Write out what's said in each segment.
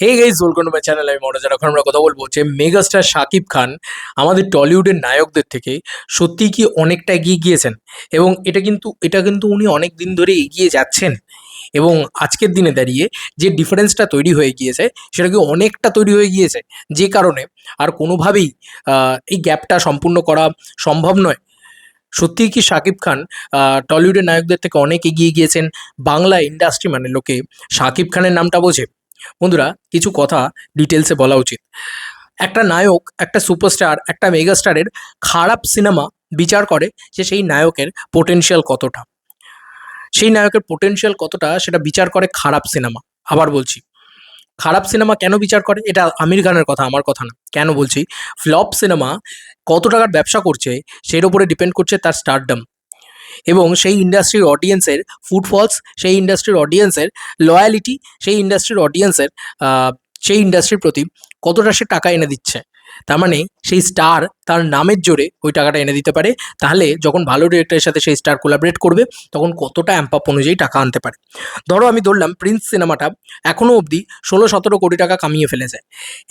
Hey guys, welcome to my channel. আমি মনোজ। এখন আমরা কথা বলবো যে মেগাস্টার শাকিব খান আমাদের টলিউডের নায়কদের থেকে সত্যিই কি অনেকটা এগিয়ে গিয়েছেন, এবং এটা কিন্তু উনি অনেক দিন ধরে এগিয়ে যাচ্ছেন। এবং আজকের দিনে দাঁড়িয়ে যে ডিফারেন্সটা তৈরি হয়ে গিয়েছে সেটা কি অনেকটা তৈরি হয়ে গিয়েছে, যে কারণে আর কোনোভাবেই এই গ্যাপটা সম্পূর্ণ করা সম্ভব নয়। সত্যিই কি শাকিব খান টলিউডের নায়কদের থেকে অনেক এগিয়ে গিয়েছেন? বাংলা ইন্ডাস্ট্রি মানে লোকে শাকিব খানের নামটা বোঝে। বন্ধুরা, কিছু কথা ডিটেলসে বলা উচিত। একটা নায়ক, একটা সুপারস্টার, একটা মেগাস্টারের খারাপ সিনেমা বিচার করে যে সেই নায়কের পোটেনশিয়াল কতটা। সেই নায়কের পোটেনশিয়াল কতটা সেটা বিচার করে খারাপ সিনেমা। আবার বলছি, খারাপ সিনেমা কেন বিচার করে? এটা আমির খানের কথা, আমার কথা না। কেন বলছি? ফ্লপ সিনেমা কত টাকার ব্যবসা করছে সের উপরে ডিপেন্ড করছে তার স্টারডম, এবং সেই ইন্ডাস্ট্রির অডিয়েন্সের ফুটফলস, সেই ইন্ডাস্ট্রির অডিয়েন্সের লয়ালিটি, সেই ইন্ডাস্ট্রির অডিয়েন্সের সেই ইন্ডাস্ট্রির প্রতি কতটা সে টাকা এনে দিচ্ছে। তার মানে সেই স্টার তার নামের জোরে ওই টাকাটা এনে দিতে পারে। তাহলে যখন ভালো ডিরেক্টরের সাথে সেই স্টার কোলাবরেট করবে তখন কতটা অ্যাম্প অনুযায়ী টাকা আনতে পারে। ধরো আমি ধরলাম প্রিন্স সিনেমাটা এখনও অবধি 16-17 কোটি টাকা কামিয়ে ফেলেছে,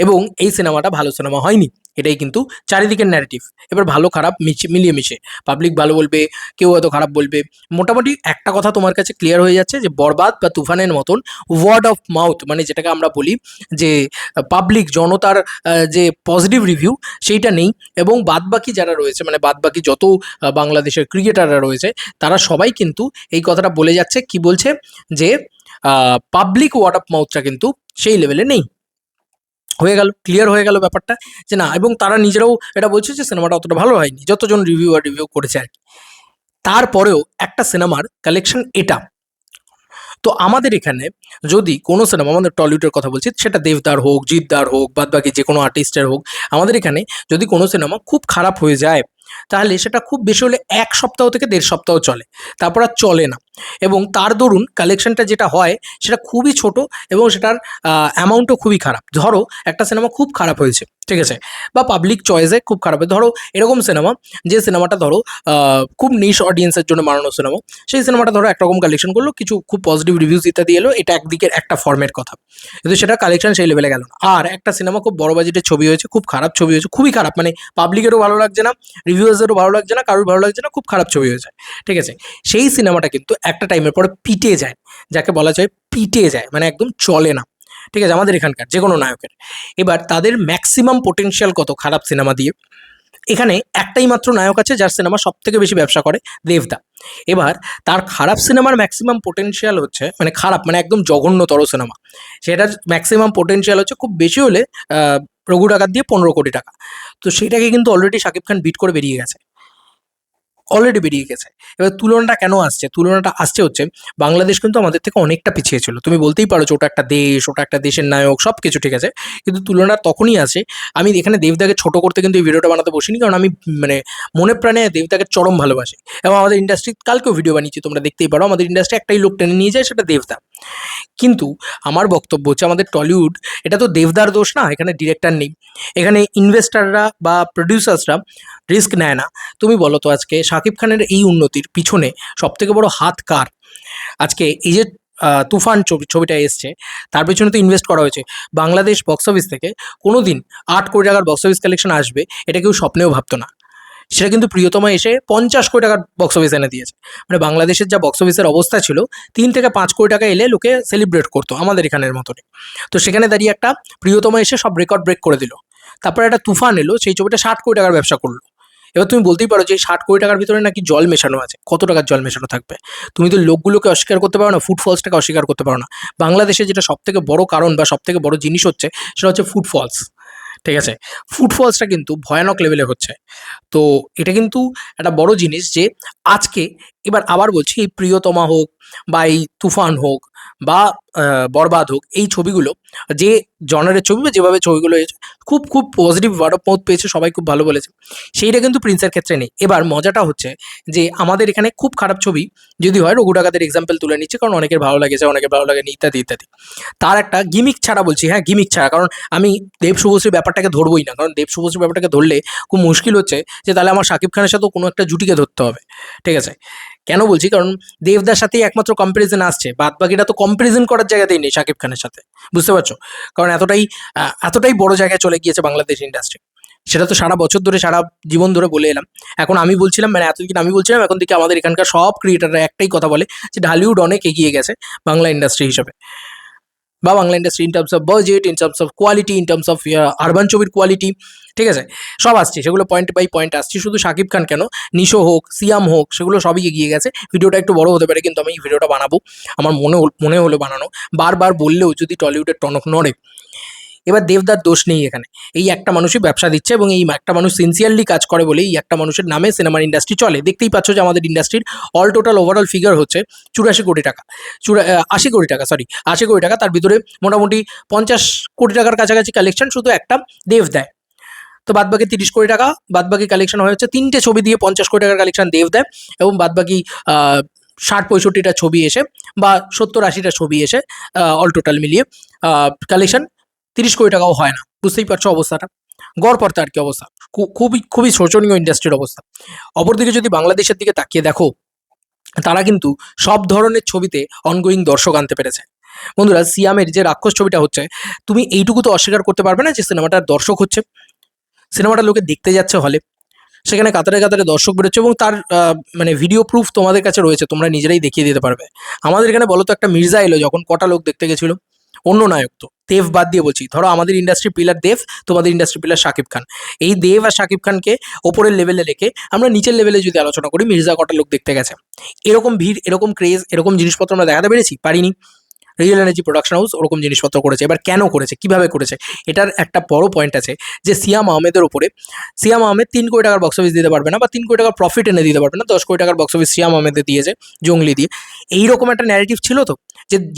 এবং এই সিনেমাটা ভালো সিনেমা হয়নি। এটাই কিন্তু চারিদিকের ন্যারেটিভ। এবার ভালো খারাপ মিলিয়ে মিশে পাবলিক ভালো বলবে, কেউ হয়তো খারাপ বলবে। মোটামুটি একটা কথা তোমার কাছে ক্লিয়ার হয়ে যাচ্ছে যে বরবাদ বা তুফানের মতন ওয়ার্ড অফ মাউথ, মানে যেটাকে আমরা বলি যে পাবলিক জনতার যে পজিটিভ রিভিউ, সেইটা নেই। এবং বাদবাকি যারা রয়েছে, মানে বাদবাকি যত বাংলাদেশের ক্রিকেটাররা রয়েছে, তারা সবাই কিন্তু এই কথাটা বলে যাচ্ছে। কি বলছে? যে পাবলিক ওয়ার্ড অফ মাউথটা কিন্তু সেই লেভেলে নেই। হয়ে গেল, ক্লিয়ার হয়ে গেল ব্যাপারটা, যে না। এবং তারা নিজেরাও এটা বলছে যে সিনেমাটা অতটা ভালো হয়নি, যতজন রিভিউ করেছে আর কি। তারপরেও একটা সিনেমার কালেকশন এটা। তো আমাদের এখানে যদি কোনো সিনেমা, আমাদের টলিউডের কথা বলছি, সেটা দেবদার হোক, জিদ্দার হোক, বাদবাকি যে কোনো আর্টিস্টের হোক, আমাদের এখানে যদি কোনো সিনেমা খুব খারাপ হয়ে যায় তাহলে সেটা খুব বেশি হলে 1 সপ্তাহ থেকে 1.5 সপ্তাহ চলে, তারপর আর চলে না। এবং তার দরুন কালেকশনটা যেটা হয় সেটা খুবই ছোট, এবং সেটার অ্যামাউন্টও খুবই খারাপ। ধরো একটা সিনেমা খুব খারাপ হয়েছে, ঠিক আছে, বা পাবলিক চয়েসে খুব খারাপ হয়েছে। ধরো এরকম সিনেমা, যে সিনেমাটা ধরো খুব নিশ অডিয়েন্সের জন্য বানানো সিনেমা, সেই সিনেমাটা ধরো একরকম কালেকশন করলো, কিছু খুব পজিটিভ রিভিউজ ইত্যাদি এলো, এটা একদিকের একটা ফর্মের কথা, কিন্তু সেটা কালেকশন সেই লেভেলে গেল না। আর একটা সিনেমা খুব বড় বাজেটের ছবি হয়েছে, খুব খারাপ ছবি হয়েছে, খুবই খারাপ, মানে পাবলিকেরও ভালো লাগছে না, রিভিউয়ার্সেরও ভালো লাগছে না, কারোর ভালো লাগছে না, খুব খারাপ ছবি হয়েছে, ঠিক আছে। সেই সিনেমাটা কিন্তু একটা টাইমের পরে পিটে যায়, যাকে বলা যায় পিটে যায়, মানে একদম চলে না, ঠিক আছে, আমাদের এখানকার যে কোনো নায়কের। এবার তাদের ম্যাক্সিমাম পোটেনশিয়াল কত খারাপ সিনেমা দিয়ে? এখানে একটাই মাত্র নায়ক আছে যার সিনেমা সব থেকে বেশি ব্যবসা করে, দেবদা। এবার তার খারাপ সিনেমার ম্যাক্সিমাম পোটেনশিয়াল হচ্ছে, মানে খারাপ মানে একদম জঘন্যতর সিনেমা, সেটার ম্যাক্সিমাম পোটেনশিয়াল হচ্ছে খুব বেশি হলে রঘু ডাকাত দিয়ে 15 কোটি টাকা। তো সেটাকে কিন্তু অলরেডি শাকিব খান বিট করে বেরিয়ে গেছে, অলরেডি বেরিয়ে গেছে। এবার তুলনাটা কেন আসছে? তুলনাটা আসছে হচ্ছে বাংলাদেশ কিন্তু আমাদের থেকে অনেকটা পিছিয়ে ছিল। তুমি বলতেই পারো যে ওটা একটা দেশ, ওটা একটা দেশের নায়ক, সব কিছু ঠিক আছে। কিন্তু তুলনা তখনই আসে। আমি এখানে দেবদাকে ছোট করতে কিন্তু এই ভিডিওটা বানাতে বসিনি, কারণ আমি মানে মনে প্রাণে দেবদাকে চরম ভালোবাসি। এবং আমাদের ইন্ডাস্ট্রি কালকেও ভিডিও বানিয়েছি, তোমরা দেখতেই পারো। আমাদের ইন্ডাস্ট্রি একটাই লোক টেনে নিয়ে যায়, সেটা দেবদা। কিন্তু আমার বক্তব্য হচ্ছে আমাদের টলিউড, এটা তো দেবদার দোষ না, এখানে ডিরেক্টর নেই, এখানে ইনভেস্টাররা বা প্রডিউসার্সরা রিস্ক নেয় না। তুমি বলো তো, আজকে শাকিব খানের এই উন্নতির পিছনে সবথেকে বড় হাত কার? আজকে এই যে তুফান ছবিটা এসছে, তার পেছনে তো ইনভেস্ট করা হয়েছে। বাংলাদেশ বক্স অফিস থেকে কোনো দিন 8 কোটি টাকার বক্স অফিস কালেকশন আসবে এটা কেউ স্বপ্নেও ভাবতো না। সেটা কিন্তু প্রিয়তমা এসে 50 কোটি টাকার বক্স অফিস এনে দিয়েছে। মানে বাংলাদেশের যা বক্স অফিসের অবস্থা ছিল, 3 থেকে 5 কোটি টাকা এলে লোকে সেলিব্রেট করতো আমাদের এখানের মতনই। তো সেখানে দাঁড়িয়ে একটা প্রিয়তমা এসে সব রেকর্ড ব্রেক করে দিল। তারপরে একটা তুফান এলো, সেই ছবিটা 60 কোটি টাকার ব্যবসা করলো। এবার তুমি বলতেই পারো যে এই 60 কোটি টাকার ভিতরে নাকি জল মেশানো আছে। কত টাকার জল মেশানো থাকবে? তুমি তো লোকগুলোকে অস্বীকার করতে পারো না, ফুটফলসটাকে অস্বীকার করতে পারো না। বাংলাদেশে যেটা সব থেকে বড় কারণ বা সব থেকে বড় জিনিস হচ্ছে, সেটা হচ্ছে ফুটফলস, ঠিক আছে। ফুটফলসটা কিন্তু ভয়ানক লেভেলে হচ্ছে। তো এটা কিন্তু একটা বড় জিনিস যে আজকে, এবার আবার বলছি, এই প্রিয়তমা হোক বা এই তুফান হোক বা বরবাদ হোক, এই ছবিগুলো যে জনারের ছবি বা যেভাবে ছবিগুলো হয়েছে, খুব খুব পজিটিভ ওয়ার্ড অফ মাউথ পেয়েছে, সবাই খুব ভালো বলেছে। সেইটা কিন্তু প্রিন্সের ক্ষেত্রে নেই। এবার মজাটা হচ্ছে যে আমাদের এখানে খুব খারাপ ছবি যদি হয়, রঘু ডাকাতের এক্সাম্পল তুলে নিচ্ছে, কারণ অনেকের ভালো লেগেছে, অনেকের ভালো লাগেনি, ইত্যাদি ইত্যাদি। তার একটা গিমিক ছাড়া বলছি, হ্যাঁ গিমিক ছাড়া, কারণ আমি দেব শুভশ্রীর ব্যাপারটাকে ধরবই না, কারণ দেব শুভশ্রীর ব্যাপারটাকে ধরলে খুব মুশকিল হচ্ছে যে তাহলে আমার শাকিব খানের সাথেও কোনো একটা জুটিকে ধরতে হবে, ঠিক আছে। কেন বলছি, কারণ দেবদার সাথেই একমাত্র কম্পারিজন আসছে, বাদ বাকিটা তো কম্পারিজন করার জায়গাতেই নেই শাকিব খানের সাথে, বুঝতে পারছো? কারণ এতটাই বড় জায়গায় চলে গিয়েছে বাংলাদেশ ইন্ডাস্ট্রি। সেটা তো সারা বছর ধরে, সারা জীবন ধরে বলে এলাম। এখন আমি বলছিলাম, মানে এতদিন আমি বলছিলাম, এখন থেকে আমাদের এখানকার সব ক্রিয়েটাররা একটাই কথা বলে যে ঢালিউড অনেক এগিয়ে গেছে বাংলা ইন্ডাস্ট্রি হিসাবে, বা Bangla industry in terms of budget, in terms of quality, in terms of urban ছবির কোয়ালিটি, ঠিক আছে? সব আসছে, সেগুলো পয়েন্ট বাই পয়েন্ট আসছে। শুধু শাকিব খান কেন, নিশো হোক, সিয়াম হোক, সেগুলো সবই এগিয়ে গেছে। ভিডিওটা একটু বড় হতে পারে, কিন্তু আমি এই ভিডিওটা বানাবো, আমার মনে হলো বানানো। বারবার বললেও যদি টলিউডের টনক নড়ে। এবার দেবদার দোষ নেই এখানে, এই একটা মানুষই ব্যবসা দিচ্ছে এবং এই একটা মানুষ সিনসিয়ারলি কাজ করে বলে এই একটা মানুষের নামে সিনেমার ইন্ডাস্ট্রি চলে। দেখতেই পাচ্ছ যে আমাদের ইন্ডাস্ট্রির অল টোটাল ওভারঅল ফিগার হচ্ছে 84 কোটি টাকা, 80 কোটি টাকা, সরি 80 কোটি টাকা। তার ভিতরে মোটামুটি 50 কোটি টাকার কাছাকাছি কালেকশন শুধু একটা দেব দেয়। তো বাদবাকি 30 কোটি টাকা বাদবাকি কালেকশন হচ্ছে 3টে ছবি দিয়ে 50 কোটি টাকার কালেকশন দেব দেয়, এবং বাদবাকি 60-65টা ছবি এসে বা 70-80টা ছবি এসে অল টোটাল মিলিয়ে কালেকশন 30 কোটি টাকাও হয় না। বুঝতেই পারছো অবস্থাটা, গড়পড়তা আর কি অবস্থা। খুবই খুবই শোচনীয় ইন্ডাস্ট্রির অবস্থা। অপরদিকে যদি বাংলাদেশের দিকে তাকিয়ে দেখো, তারা কিন্তু সব ধরনের ছবিতে অনগোয়িং দর্শক আনতে পেরেছে। বন্ধুরা, সিয়ামের যে রাক্ষস ছবিটা হচ্ছে, তুমি এইটুকু তো অস্বীকার করতে পারবে না যে সিনেমাটার দর্শক হচ্ছে, সিনেমাটা লোকে দেখতে যাচ্ছে হলে, সেখানে কাতারে কাতারে দর্শক বেরোচ্ছে, এবং তার মানে ভিডিও প্রুফ তোমাদের কাছে রয়েছে, তোমরা নিজেরাই দেখিয়ে দিতে পারবে। আমাদের এখানে বলো তো, একটা মির্জা এলো যখন, কটা লোক দেখতে গেছিল? অন্য নায়ক তো, দেব বাদ দিয়ে বলছি, ধরো আমাদের ইন্ডাস্ট্রি পিলার দেব, তোমাদের ইন্ডাস্ট্রি পিলার শাকিব খান। এই দেব আর শাকিব খানকে ওপরের লেভেলে রেখে আমরা নিচের লেভেলে যদি আলোচনা করি, মির্জা কটা লোক দেখতে গেছে? এরকম ভিড়, এরকম ক্রেজ, এরকম জিনিসপত্র আমরা দেখাতে পেরেছি? পারিনি। রিয়েল এনার্জি প্রোডাকশন হাউস ওরকম জিনিসপত্র করেছে। এবার কেন করেছে, কিভাবে করেছে, এটার একটা বড় পয়েন্ট আছে, যে সিয়াম আহমেদের উপরে, সিয়াম আহমেদ 3 কোটি টাকার বক্স অফিস দিতে পারবে না, বা 3 কোটি টাকার প্রফিট এনে দিতে পারবে না, 10 কোটি টাকার বক্স অফিস সিয়াম আহমেদে দিয়েছে জঙ্গলি দিয়ে। এইরকম একটা ন্যারেটিভ ছিল তো,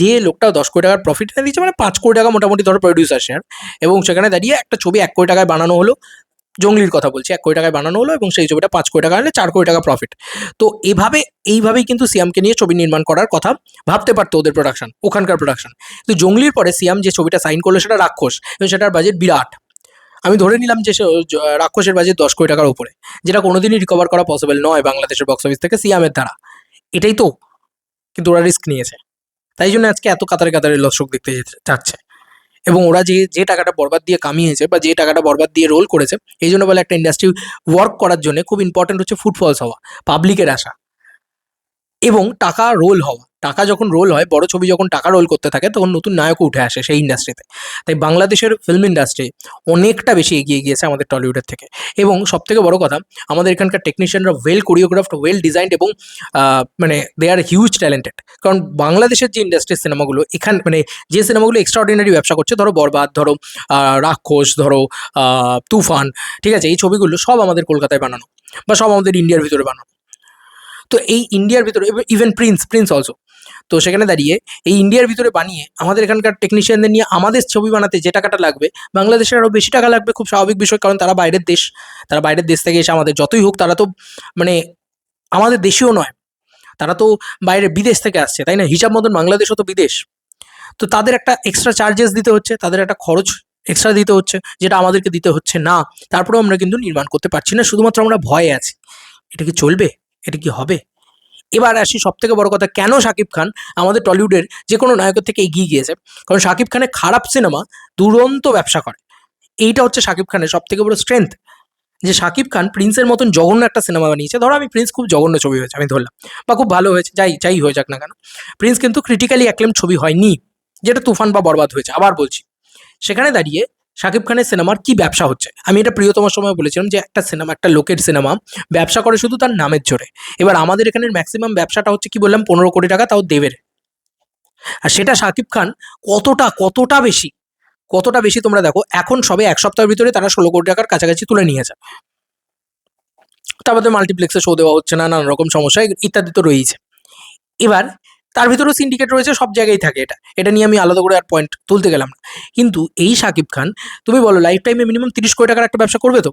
যে লোকটা 10 কোটি টাকার প্রফিট এনে দিয়েছে, মানে 5 কোটি টাকা মোটামুটি ধরো প্রডিউসার শেয়ার, এবং সেখানে দাঁড়িয়ে একটা ছবি 1 কোটি টাকায় বানানো হলো, জঙ্গলির কথা বলছি, 1 কোটি টাকায় বানানো হলো, এবং সেই ছবিটা 5 কোটি টাকা হলে 4 কোটি টাকা প্রফিট। তো এইভাবেই কিন্তু সিয়ামকে নিয়ে ছবি নির্মাণ করার কথা ভাবতে পারতো ওদের প্রোডাকশন, ওখানকার প্রোডাকশন। তো জঙ্গলির পরে সিয়াম যে ছবিটা সাইন করলো সেটা রাক্ষস, এবং সেটার বাজেট বিরাট। আমি ধরে নিলাম যে রাক্ষসের বাজেট 10 কোটি টাকার উপরে, যেটা কোনোদিনই রিকভার করা পসিবল নয় বাংলাদেশের বক্স অফিস থেকে সিয়ামের দ্বারা। এটাই তো, কিন্তু ওরা রিস্ক নিয়েছে, তাই জন্য আজকে এত কাতারে কাতারে দর্শক দেখতে যাচ্ছে। এবং ওরা যে যে টাকাটা বরবাদ দিয়ে কামিয়েছে, বা যে টাকাটা বরবাদ দিয়ে রোল করেছে, এই জন্য বলে একটা ইন্ডাস্ট্রি ওয়ার্ক করার জন্য খুব ইম্পর্টেন্ট হচ্ছে ফুটফলস হওয়া, পাবলিকের আসা, এবং টাকা রোল হওয়া। টাকা যখন রোল হয়, বড় ছবি যখন টাকা রোল করতে থাকে, তখন নতুন নায়কও উঠে আসে সেই ইন্ডাস্ট্রিতে। তাই বাংলাদেশের ফিল্ম ইন্ডাস্ট্রি অনেকটা বেশি এগিয়ে গিয়েছে আমাদের টলিউডের থেকে। এবং সবথেকে বড় কথা, আমাদের এখানকার টেকনিশিয়ানরা ওয়েল কোরিওগ্রাফড, ওয়েল ডিজাইনড, এবং মানে দে আর হিউজ ট্যালেন্টেড। কারণ বাংলাদেশের যে ইন্ডাস্ট্রির সিনেমাগুলো, মানে যে সিনেমাগুলো এক্সট্রা অর্ডিনারি ব্যবসা করছে, ধরো বরবাদ, ধরো রাক্ষস, ধরো তুফান, ঠিক আছে, এই ছবিগুলো সব আমাদের কলকাতায় বানানো, বা সব আমাদের ইন্ডিয়ার ভিতরে বানানো। তো এই ইন্ডিয়ার ভিতরে, ইভেন প্রিন্স অলসো, তো সেখানে দাঁড়িয়ে এই ইন্ডিয়ার ভিতরে বানিয়ে আমাদের এখানকার টেকনিশিয়ানদের নিয়ে আমাদের ছবি বানাতে যে টাকাটা লাগবে, বাংলাদেশের আরও বেশি টাকা লাগবে, খুব স্বাভাবিক বিষয়। কারণ তারা বাইরের দেশ থেকে এসে, আমাদের যতই হোক, তারা তো মানে আমাদের দেশীয় নয়, তারা তো বাইরে বিদেশ থেকে আসছে, তাই না? হিসাব মতন বাংলাদেশও তো বিদেশ। তো তাদের একটা এক্সট্রা চার্জেস দিতে হচ্ছে, তাদের একটা খরচ এক্সট্রা দিতে হচ্ছে, যেটা আমাদেরকে দিতে হচ্ছে না। তারপরেও আমরা কিন্তু নির্মাণ করতে পারছি না, শুধুমাত্র আমরা ভয়ে আছি। এটা কি চলবে? এটা কি হবে? এবার আসি সবথেকে বড় কথা, কেন শাকিব খান আমাদের টলিউডের যে কোনো নায়কের থেকে এগিয়ে গিয়েছে? কারণ শাকিব খানের খারাপ সিনেমা দুরন্ত ব্যবসা করে। এইটা হচ্ছে শাকিব খানের সবথেকে বড় স্ট্রেংথ, যে শাকিব খান প্রিন্সের মতন জঘন্য একটা সিনেমা বানিয়েছে। ধরো আমি প্রিন্স খুব জঘন্য ছবি হয়েছে আমি ধরলাম, বা খুব ভালো হয়েছে, যাই হয়ে যাক না কেন, প্রিন্স কিন্তু ক্রিটিক্যালি অ্যাক্লেম ছবি হয়নি, যেটা তুফান বা বরবাদ হয়েছে। আবার বলছি, সেখানে দাঁড়িয়ে শাকিব খানের সিনেমার কি ব্যবসা হচ্ছে? আমি এটা প্রিয়তমার সময় বলেছিলাম, যে একটা সিনেমা, একটা লোকের সিনেমা ব্যবসা করে শুধু তার নামের জোরে। এবার আমাদের এখানের ম্যাক্সিমাম ব্যবসাটা হচ্ছে, কি বললাম, 15 কোটি টাকা, তাও দেবের। আর সেটা শাকিব খান কতটা বেশি তোমরা দেখো, এখন সবে 1 সপ্তাহের ভিতরে তারা 16 কোটি টাকার কাছাকাছি তুলে নিয়েছে। তারপরে মাল্টিপ্লেক্সে শো দেওয়া হচ্ছে না, নানা রকম সমস্যা ইত্যাদি তো রয়েছে। এবার তার ভিতরেও সিন্ডিকেট রয়েছে, সব জায়গায় থাকে, এটা নিয়ে আমি আলাদা করে আর পয়েন্ট তুলতে গেলাম না। কিন্তু এই শাকিব খান, তুমি বলো লাইফ টাইমে মিনিমাম 30 কোটি টাকার একটা ব্যবসা করবে তো?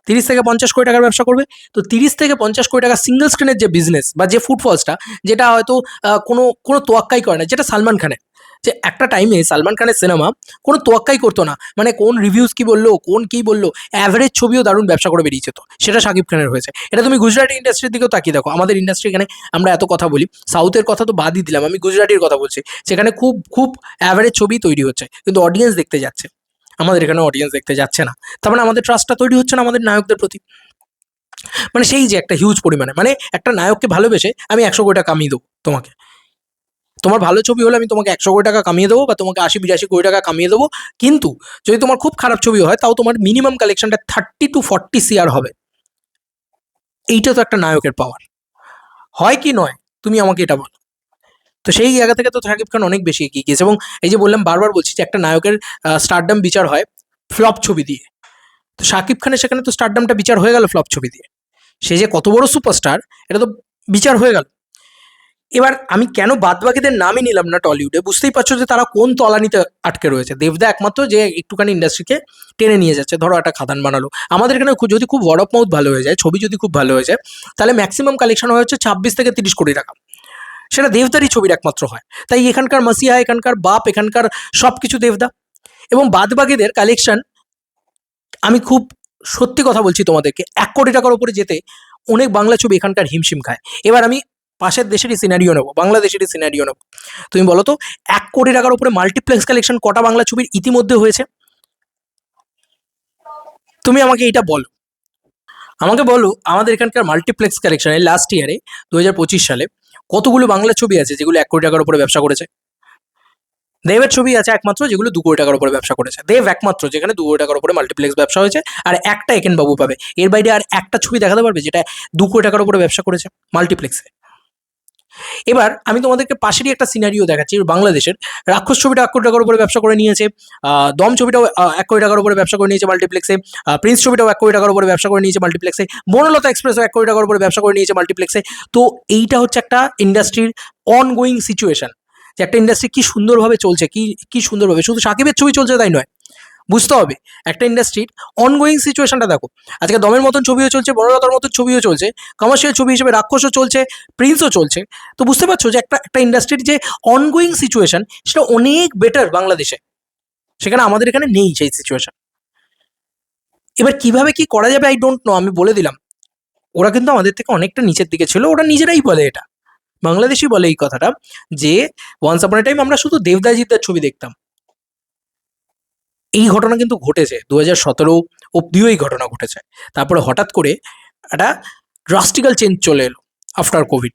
30 থেকে 50 কোটি টাকার ব্যবসা করবে। তো 30 থেকে 50 কোটি টাকা সিঙ্গেল স্ক্রিনের যে বিজনেস, বা যে ফুটফলসটা, যেটা হয়তো কোনো তোয়াক্কাই করে না, যেটা সালমান খানের, যে একটা টাইমে সালমান খানের সিনেমা কোনো তোয়াক্কাই করতো না, মানে কোন রিভিউজ কি বললো, কোন কি বললো, অ্যাভারেজ ছবিও দারুণ ব্যবসা করে বেরিয়েছে, তো সেটা শাকিব খানের হয়েছে। এটা তুমি গুজরাটি ইন্ডাস্ট্রির দিকেও তাকিয়ে দেখো, আমাদের ইন্ডাস্ট্রি এখানে আমরা এত কথা বলি, সাউথের কথা তো বাদই দিলাম, আমি গুজরাটির কথা বলছি, সেখানে খুব খুব অ্যাভারেজ ছবি তৈরি হচ্ছে কিন্তু অডিয়েন্স দেখতে যাচ্ছে, আমাদের এখানে অডিয়েন্স দেখতে যাচ্ছে না। তার মানে আমাদের ট্রাস্টটা তৈরি হচ্ছে না আমাদের নায়কদের প্রতি। মানে সেই যে একটা হিউজ পরিমাণে, মানে একটা নায়ককে ভালোবেসে আমি 100 কোটি টাকা কামিয়ে দেবো তোমাকে, তোমার ভালো ছবি হলে আমি তোমাকে 100 কোটি টাকা কামিয়ে দেবো বা তোমাকে 80-82 কোটি টাকা কামিয়ে দেবো, কিন্তু যদি তোমার খুব খারাপ ছবি হয় তাও তোমার মিনিমাম কালেকশনটা 30 to 40 CR হবে। এইটা তো একটা নায়কের পাওয়ার, হয় কি নয় তুমি আমাকে এটা বলো। তো সেই জায়গা থেকে তো শাকিব খান অনেক বেশি এগিয়ে গিয়েছে, এবং এই যে বললাম বারবার বলছি যে একটা নায়কের স্টারডাম বিচার হয় ফ্লপ ছবি দিয়ে, তো শাকিব খানের সেখানে তো স্টারডামটা বিচার হয়ে গেল ফ্লপ ছবি দিয়ে, সে যে কত বড় সুপারস্টার এটা তো বিচার হয়ে গেল। এবার আমি কেন বাদবাকিদের নামই নিলাম না টলিউডে, বুঝতেই পারছো যে তারা কোন তলানিতে আটকে রয়েছে। দেবদা একমাত্র যে একটুখানি ইন্ডাস্ট্রিকে টেনে নিয়ে যাচ্ছে, ধরো একটা খাদান বানালো, আমাদের এখানে যদি খুব ওয়ার্ড অফ মাউথ ভালো হয়ে যায়, ছবি যদি খুব ভালো হয়ে যায়, তাহলে ম্যাক্সিমাম কালেকশন হয়ে হচ্ছে 26 থেকে 30 কোটি টাকা, সেটা দেবদারই ছবির একমাত্র হয়। তাই এখানকার মাসিহা, এখানকার বাপ, এখানকার সব কিছু দেবদা, এবং বাদবাকিদের কালেকশন আমি খুব সত্যি কথা বলছি তোমাদেরকে, 1 কোটি টাকার উপরে যেতে অনেক বাংলা ছবি এখানকার হিমশিম খায়। এবার আমি পাশের দেশেরই সিনারিও নেবো, বাংলাদেশেরই সিনারিও নেবো, তুমি বলো তো 1 কোটি টাকার উপরে মাল্টিপ্লেক্স কালেকশন কটা বাংলা ছবির ইতিমধ্যে হয়েছে, তুমি আমাকে এইটা বলো, আমাকে বলো আমাদের এখানকার মাল্টিপ্লেক্স কালেকশনে লাস্ট ইয়ারে 2025 সালে কতগুলো বাংলা ছবি আছে যেগুলো 1 কোটি টাকার উপরে ব্যবসা করেছে। দেবের ছবি আছে একমাত্র যেগুলো 2 কোটি টাকার উপরে ব্যবসা করেছে, দেব একমাত্র যেখানে 2 কোটি টাকার উপরে মাল্টিপ্লেক্স ব্যবসা হয়েছে, আর একটা একেন বাবু পাবে, এর বাইরে আর একটা ছবি দেখাতে পারবে যেটা 2 কোটি টাকার উপরে ব্যবসা করেছে মাল্টিপ্লেক্সে। এবার আমি তোমাদেরকে পাশেরই একটা সিনারিও দেখাচ্ছি বাংলাদেশের, রাক্ষস ছবিটা 1 কোটি টাকার উপরে ব্যবসা করে নিয়েছে, দম ছবিটাও 1 কোটি টাকার উপরে ব্যবসা করে নিয়েছে মাল্টিপ্লেক্সে, প্রিন্স ছবিটাও 1 কোটি টাকার উপরে ব্যবসা করে নিয়েছে মাল্টিপ্লেক্সে, বনলতা এক্সপ্রেসও 1 কোটি টাকার উপরে ব্যবসা করে নিয়েছে মাল্টিপ্লেক্সে। তো এইটা হচ্ছে একটা ইন্ডাস্ট্রির অনগোয়িং সিচুয়েশন, যে একটা ইন্ডাস্ট্রি কি সুন্দরভাবে চলছে, কি কি সুন্দরভাবে, শুধু সাকিবের ছবি চলছে তাই নয়, বুঝতে হবে একটা ইন্ডাস্ট্রির অনগোয়িং সিচুয়েশনটা দেখো। আজকে দমের মতন ছবিও চলছে, বনলতার মতন ছবিও চলছে, কমার্শিয়াল ছবি হিসেবে রাক্ষসও চলছে, প্রিন্সও চলছে। তো বুঝতে পারছো যে একটা একটা ইন্ডাস্ট্রির যে অনগোয়িং সিচুয়েশন সেটা অনেক বেটার বাংলাদেশে, সেখানে আমাদের এখানে নেই সেই সিচুয়েশন। এবার কিভাবে কি করা যাবে আই ডোন্ট নো, আমি বলে দিলাম ওরা কিন্তু আমাদের থেকে অনেকটা নিচের দিকে ছিল, ওরা নিজেরাই বলে, এটা বাংলাদেশি বলে এই কথাটা, যে ওয়ান্স আপন এ টাইম আমরা শুধু দেবদাজিদার ছবি দেখতাম। এই ঘটনা কিন্তু ঘটেছে 2017 অব্দিও এই ঘটনা ঘটেছে, তারপরে হঠাৎ করে একটা ড্রাস্টিক্যাল চেঞ্জ চলে এলো আফটার কোভিড,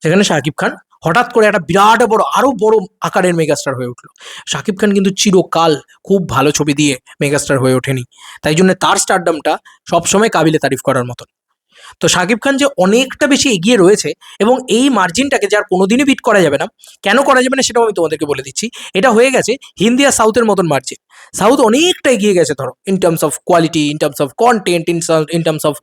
যেখানে শাকিব খান হঠাৎ করে একটা বিরাট বড় আরো বড় আকারের মেগাস্টার হয়ে উঠলো। শাকিব খান কিন্তু চিরকাল খুব ভালো ছবি দিয়ে মেগাস্টার হয়ে ওঠেনি, তাই জন্য তার স্টারডামটা সবসময় কাবিলে তারিফ করার মতন। তো শাকিব খান যে অনেকটা বেশি এগিয়ে রয়েছে, এবং এই মার্জিনটাকে যার কোনোদিনই বিট করা যাবে না, কেন করা যাবে না সেটাও আমি তোমাদেরকে বলে দিচ্ছি। এটা হয়ে গেছে হিন্দি আর সাউথের মতন মার্জিন, সাউথ অনেকটা এগিয়ে গেছে ধরো in terms of quality, in terms of content, in terms of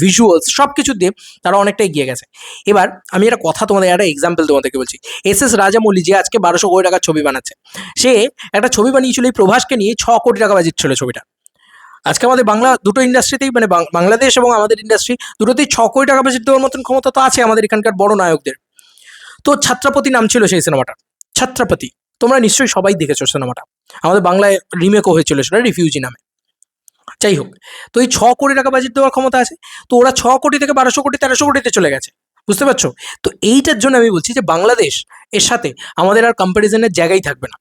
visuals, সব কিছু দিয়ে তারা অনেকটা এগিয়ে গেছে। এবার আমি একটা কথা তোমাদের, একটা এক্সাম্পল তোমাদেরকে বলছি, এস রাজামৌলি যে আজকে 1200 কোটি টাকার ছবি বানাচ্ছে, সে একটা ছবি বানিয়েছিল এই প্রভাসকে নিয়ে, 6 কোটি টাকা বাজেট ছিল ছবিটা। আজকে আমাদের বাংলা দুটো ইন্ডাস্ট্রিতেই, মানে বাংলাদেশ এবং আমাদের ইন্ডাস্ট্রি দুটোতেই 6 কোটি টাকা বাজেট দেওয়ার মতন ক্ষমতা তো আছে আমাদের এখানকার বড় নায়কদের। তো ছাত্রাপতি নাম ছিল সেই সিনেমাটা, ছাত্রাপতি, তোমরা নিশ্চয়ই সবাই দেখেছো সিনেমাটা, আমাদের বাংলায় রিমেকও হয়েছিল সেটা রিফিউজি নামে। যাই হোক, তো এই 6 কোটি টাকা বাজেট দেওয়ার ক্ষমতা আছে, তো ওরা 6 কোটি থেকে 1200 কোটি 1300 কোটিতে চলে গেছে, বুঝতে পারছো? তো এইটার জন্য আমি বলছি যে বাংলাদেশ এর সাথে আমাদের আর কম্প্যারিজনের জায়গাই থাকবে না,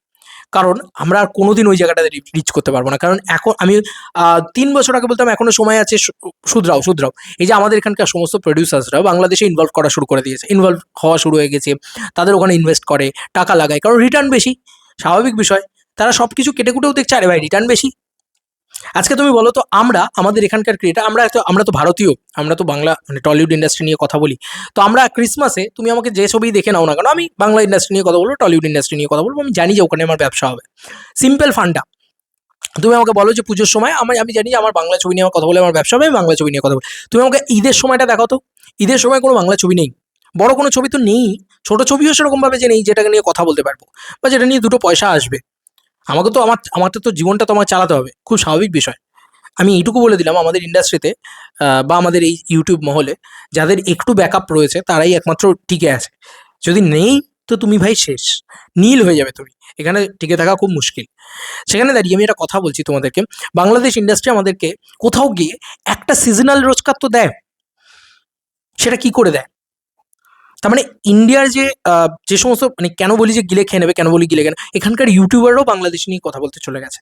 কারণ আমরা আর কোনোদিন ওই জায়গাটাতে রিচ করতে পারবো না। কারণ এখন আমি 3 বছর আগে বলতাম এখনো সময় আছে, শুধরাও শুধরাও, এই যে আমাদের এখানকার সমস্ত প্রডিউসার্সরাও বাংলাদেশে ইনভলভ করা শুরু করে দিয়েছে, ইনভলভ হওয়া শুরু হয়ে গেছে, তাদের ওখানে ইনভেস্ট করে, টাকা লাগায়, কারণ রিটার্ন বেশি, স্বাভাবিক বিষয়, তারা সব কিছু কেটে কুটেও দেখছে আরে ভাই রিটার্ন বেশি। আজকে তুমি বলো তো আমরা আমাদের এখানকার ক্রিয়েটার, আমরা তো ভারতীয়, আমরা তো বাংলা মানে টলিউড ইন্ডাস্ট্রি নিয়ে কথা বলি, তো আমরা ক্রিসমাসে তুমি আমাকে যে ছবি দেখে নাও না কেন, আমি বাংলা ইন্ডাস্ট্রি নিয়ে কথা বলবো, টলিউড ইন্ডাস্ট্রি নিয়ে কথা বলবো, আমি জানি যে ওখানে আমার ব্যবসা হবে, সিম্পল ফান্ডা। তুমি আমাকে বলো যে পুজোর সময় আমি জানি যে আমার বাংলা ছবি নিয়ে আমার কথা বলে আমার ব্যবসা হবে, আমি বাংলা ছবি নিয়ে কথা বলি। তুমি আমাকে ঈদের সময়টা দেখো তো, ঈদের সময় কোনো বাংলা ছবি নেই, বড় কোনো ছবি তো নেই, ছোট ছবিও সেরকম ভাবে যে নেই যেটাকে নিয়ে কথা বলতে পারবো বা যেটা নিয়ে দুটো পয়সা আসবে। আমাকে তো আমাদের তো জীবনটা তো আমার চালাতে হবে, খুব স্বাভাবিক বিষয়। আমি এইটুকু বলে দিলাম আমাদের ইন্ডাস্ট্রিতে বা আমাদের এই ইউটিউব মহলে যাদের একটু ব্যাকআপ রয়েছে তারাই একমাত্র টিকে আছে, যদি নেই তো তুমি ভাই শেষ, নীল হয়ে যাবে তুমি, এখানে টিকে থাকা খুব মুশকিল। সেখানে দাঁড়িয়ে আমি একটা কথা বলছি তোমাদেরকে, বাংলাদেশ ইন্ডাস্ট্রি আমাদেরকে কোথাও গিয়ে একটা সিজনাল রোজগার তো দেয়, সেটা কি করে দেয়? তার মানে ইন্ডিয়ার যে সমস্ত, মানে কেন বলি যে গিলে খেয়ে নেবে, কেন বলি গিলে খেয়ে নেবে, এখানকার ইউটিউবাররাও বাংলাদেশ নিয়ে কথা বলতে চলে গেছে।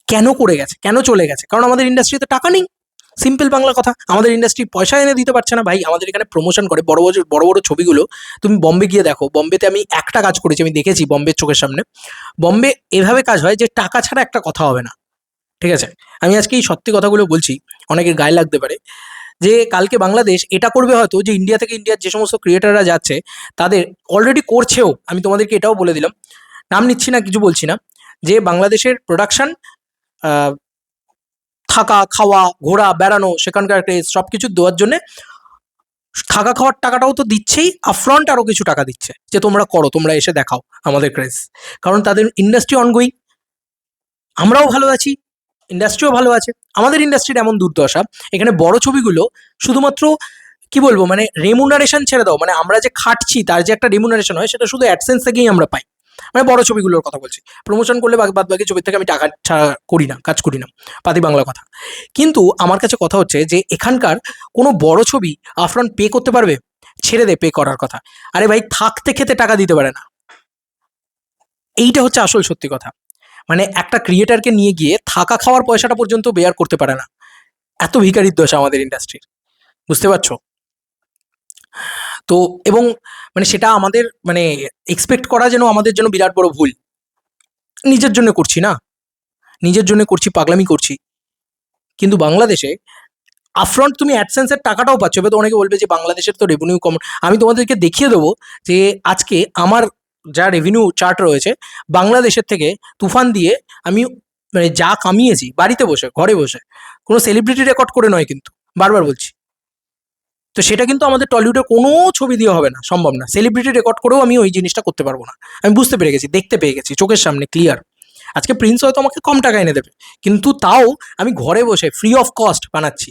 কেন করে গেছে, কেন চলে গেছে? কারণ আমাদের ইন্ডাস্ট্রিতে টাকা নেই। সিম্পল বাংলা কথা, আমাদের ইন্ডাস্ট্রি পয়সা এনে দিতে পারছে না ভাই। আমাদের এখানে প্রমোশন করে বড় বড় বড় বড় ছবিগুলো, তুমি বম্বে গিয়ে দেখো, বম্বেতে আমি একটা কাজ করেছি, আমি দেখেছি বম্বের চোখের সামনে। বম্বে এভাবে কাজ হয় যে টাকা ছাড়া একটা কথা হবে না, ঠিক আছে? আমি আজকে এই সত্যি কথাগুলো বলছি, অনেকের গায়ে লাগতে পারে, যে কালকে বাংলাদেশ এটা করবে হয়তো, যে ইন্ডিয়া থেকে ইন্ডিয়ার যে সমস্ত ক্রিয়েটাররা যাচ্ছে তাদের অলরেডি করছেও। আমি তোমাদেরকে এটাও বলে দিলাম, নাম নিচ্ছি না, কিছু বলছি না, যে বাংলাদেশের প্রোডাকশন থাকা, খাওয়া, ঘোরা, বেড়ানো, সেখানকার একটা সব কিছু দেওয়ার জন্য থাকা খাওয়ার টাকাটাও তো দিচ্ছেই, আপফ্রন্ট আরও কিছু টাকা দিচ্ছে যে তোমরা করো, তোমরা এসে দেখাও আমাদের ক্রেজ। কারণ তাদের ইন্ডাস্ট্রি অনগোয়িং, আমরাও ভালো আছি, ইন্ডাস্ট্রিও ভালো আছে। আমাদের ইন্ডাস্ট্রির এমন দুর্দশা, এখানে বড় ছবিগুলো শুধুমাত্র কি বলবো, মানে রেমুনারেশন ছেড়ে দাও, মানে আমরা যে খাটছি তার যে একটা রেমুনারেশন হয় সেটা শুধু অ্যাডসেন্স থেকেই আমরা পাই। মানে বড় ছবিগুলোর কথা বলছি, প্রমোশন করলে বাদ বাকি ছবির থেকে আমি টাকা ছাড়া করি না, কাজ করি না, পাতি বাংলা কথা। কিন্তু আমার কাছে কথা হচ্ছে যে এখানকার কোনো বড় ছবি আপফ্রন্ট পে করতে পারবে? ছেড়ে দে পে করার কথা, আরে ভাই থাকতে খেতে টাকা দিতে পারে না। এইটা হচ্ছে আসল সত্যি কথা। মানে একটা ক্রিয়েটারকে নিয়ে গিয়ে থাকা খাওয়ার পয়সাটা পর্যন্ত বেয়ার করতে পারে না, এত ভিখারির দশা আমাদের ইন্ডাস্ট্রির, বুঝতে পারছো? তো এবং মানে সেটা আমাদের মানে এক্সপেক্ট করা যেন আমাদের জন্য বিরাট বড় ভুল। নিজের জন্য করছি না, নিজের জন্য করছি, পাগলামি করছি। কিন্তু বাংলাদেশে আপফ্রন্ট তুমি অ্যাডসেন্সের টাকাটাও পাচ্ছ। এবার তো অনেকে বলবে যে বাংলাদেশের তো রেভিনিউ কম। আমি তোমাদেরকে দেখিয়ে দেবো যে আজকে আমার যা রেভিনিউ চার্ট রয়েছে, বাংলাদেশের থেকে তুফান দিয়ে আমি মানে যা কামিয়েছি বাড়িতে বসে, ঘরে বসে, কোনো সেলিব্রিটি রেকর্ড করে নয় কিন্তু, বারবার বলছি। তো সেটা কিন্তু আমাদের টলিউডের কোনো ছবি দিয়ে হবে না, সম্ভব না। সেলিব্রিটি রেকর্ড করেও আমি ওই জিনিসটা করতে পারবো না। আমি বুঝতে পেরে গেছি, দেখতে পেয়ে গেছি চোখের সামনে ক্লিয়ার। আজকে প্রিন্স হয়তো আমাকে কম টাকা এনে দেবে, কিন্তু তাও আমি ঘরে বসে ফ্রি অফ কস্ট বানাচ্ছি।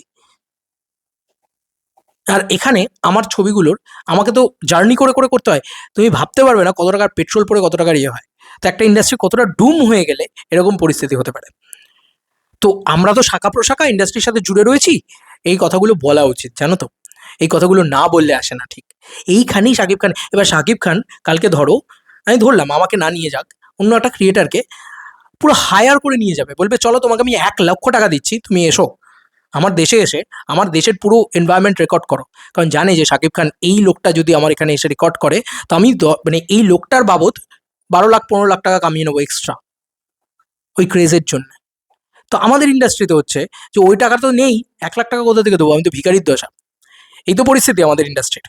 আর এখানে আমার ছবিগুলোর আমাকে তো জার্নি করে করে করতে হয়। তুমি ভাবতে পারবে না কত টাকার পেট্রোল পরে কত টাকার ইয়ে হয়। তো একটা ইন্ডাস্ট্রি কতটা ডুম হয়ে গেলে এরকম পরিস্থিতি হতে পারে। তো আমরা তো শাখা প্রশাখা ইন্ডাস্ট্রির সাথে জুড়ে রয়েছি, এই কথাগুলো বলা উচিত, জানো তো? এই কথাগুলো না বললে আসে না ঠিক। এইখানেই শাকিব খান, এবার শাকিব খান কালকে ধরো, আমি ধরলাম আমাকে না নিয়ে যাক, অন্য একটা ক্রিয়েটারকে পুরো হায়ার করে নিয়ে যাবে, বলবে চলো তোমাকে আমি 1,00,000 টাকা দিচ্ছি, তুমি এসো আমার দেশে, এসে আমার দেশের পুরো এনভায়রনমেন্ট রেকর্ড করো। কারণ জানে যে শাকিব খান এই লোকটা যদি আমার এখানে এসে রেকর্ড করে, তো আমি মানে এই লোকটার বাবদ 12,00,000 15,00,000 টাকা কামিয়ে নেবো এক্সট্রা, ওই ক্রেজের জন্য। তো আমাদের ইন্ডাস্ট্রিতে হচ্ছে যে ওই টাকা তো নেই, 1,00,000 টাকা কোথা থেকে দেবো? আমি তো ভিখারির দশা। এই তো পরিস্থিতি আমাদের ইন্ডাস্ট্রির,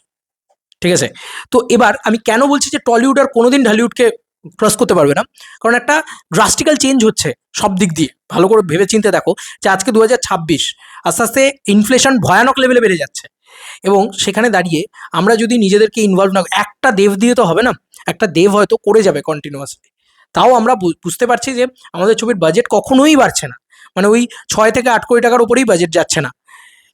ঠিক আছে? তো এবার আমি কেন বলছি যে টলিউড আর কোনোদিন ঢালিউডকে ক্রস করতে পারবে না? কারণ একটা ড্রাস্টিক্যাল চেঞ্জ হচ্ছে সব দিক দিয়ে। ভালো করে ভেবে চিন্তে দেখো যে আজকে 2026, আস্তে আস্তে ইনফ্লেশন ভয়ানক লেভেলে বেড়ে যাচ্ছে, এবং সেখানে দাঁড়িয়ে আমরা যদি নিজেদেরকে ইনভলভ না, একটা দেব দিয়ে তো হবে না। একটা দেব হয়তো করে যাবে কন্টিনিউয়াসলি, তাও আমরা বুঝতে পারছি যে আমাদের ছবির বাজেট কখনোই বাড়ছে না। মানে ওই 6 থেকে 8 কোটি টাকার উপরেই বাজেট যাচ্ছে না।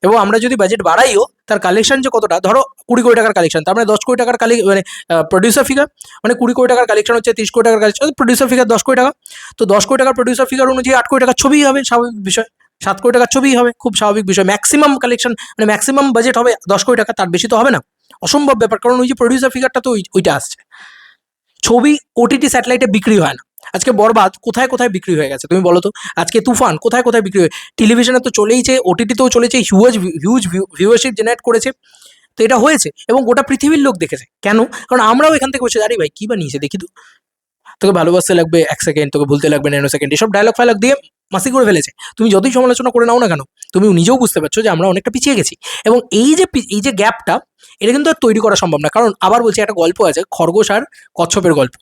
এবং আমরা যদি বাজেট বাড়াইও, তার কালেকশন যে কতটা, ধরো 20 কোটি টাকার কালেকশন, তার মানে 10 কোটি টাকার মানে প্রডিউসার ফিগার, মানে 20 কোটি টাকার কালেকশন হচ্ছে 30 কোটি টাকার কালেকশন, প্রডিউসার ফিগার 10 কোটি টাকা। তো 10 কোটি টাকার প্রডিউসার ফিগার অনুযায়ী 8 কোটি টাকার ছবিই হবে, স্বাভাবিক বিষয়। 7 কোটি টাকার ছবিই হবে, খুব স্বাভাবিক বিষয়। ম্যাক্সিমাম কালেকশন মানে ম্যাক্সিমাম বাজেট হবে 10 কোটি টাকা, তার বেশি তো হবে না। অসম্ভব ব্যাপার, কারণ ওই যে প্রডিউসার ফিগারটা তো ওইটা আসছে। ছবি ওটিটি স্যাটেলাইটে বিক্রি হয় না। আজকে বরবাদ কোথায় কোথায় বিক্রি হয়ে গেছে তুমি বলো তো? আজকে তুফান কোথায় কোথায় বিক্রি হয়ে, টেলিভিশনে তো চলেইছে, ওটিটিতেও চলেছে, হিউজ হিউজ ভিউয়ারশিপ জেনারেট করেছে। তো এটা হয়েছে এবং গোটা পৃথিবীর লোক দেখেছে। কেন? কারণ আমরাও এখান থেকে বসে, আরে ভাই কী বানিয়েছে দেখি তো, তোকে ভালোবাসতে লাগবে 1 সেকেন্ড, তোকে ভুলতে লাগবে 9 সেকেন্ড, এসব ডায়লগ ফায়লগ দিয়ে মাসি করে ফেলেছে। তুমি যতই সমালোচনা করে নাও না কেন, তুমি নিজেও বুঝতে পারছো যে আমরা অনেকটা পিছিয়ে গেছি। এবং এই যে গ্যাপটা, এটা কিন্তু আর তৈরি করা সম্ভব না। কারণ আবার বলছি, একটা গল্প আছে, খরগোশ আর কচ্ছপের গল্প।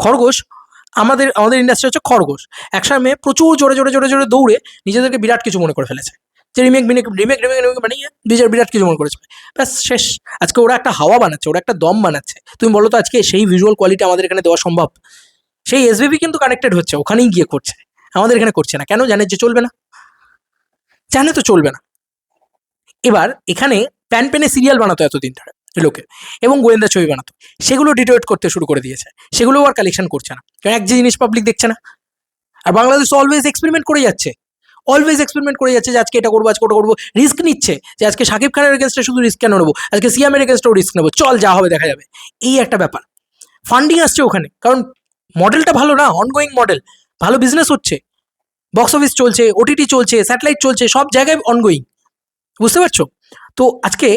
খরগোশ, আমাদের আমাদের ইন্ডাস্ট্রি হচ্ছে খরগোশ। একসময় প্রচুর জোরে জোরে জোরে জোরে দৌড়ে নিজেদেরকে বিরাট কিছু মনে করে ফেলেছে, যে remake remake remake remake remake বানিয়ে বিরাট বিরাট কিছু মনে করেছে। ব্যাস শেষ। আজকে ওরা একটা হাওয়া বানাচ্ছে, ওরা একটা দম বানাচ্ছে। তুমি বলো তো আজকে সেই ভিজুয়াল কোয়ালিটি আমাদের এখানে দেওয়া সম্ভব? সেই এসবিবি কিন্তু কানেক্টেড হচ্ছে, ওখানেই গিয়ে করছে, আমাদের এখানে করছে না। কেন? জানে যে চলবে না, জানে তো চলবে না। এবার এখানে প্যান প্যানে সিরিয়াল বানাতো এতদিন ধরে, লোকে, এবং গোয়েন্দা ছবি বানাতো, সেগুলো ডিটোয়েট করতে শুরু করে দিয়েছে, সেগুলোও আর কালেকশন করছে না, কারণ এক জিনিস পাবলিক দেখছে না। আর বাংলাদেশ অলওয়েজ এক্সপেরিমেন্ট করে যাচ্ছে, অলওয়েজ এক্সপেরিমেন্ট করে যাচ্ছে যে আজকে এটা করবো, আজকে ওটা করবো, রিস্ক নিচ্ছে যে আজকে শাকিব খানের এগেনস্টে শুধু রিস্ক কেন নেবো, আজকে সিয়ামের এগেনস্টেও রিস্ক নেবো, চল যা হবে দেখা যাবে, এই একটা ব্যাপার। ফান্ডিং আসছে ওখানে, কারণ মডেলটা ভালো না, অনগোয়িং মডেল, ভালো বিজনেস হচ্ছে, বক্স অফিস চলছে, ওটিটি চলছে, স্যাটেলাইট চলছে, সব জায়গায় অনগোয়িং, বুঝতে পারছো? তো আজকে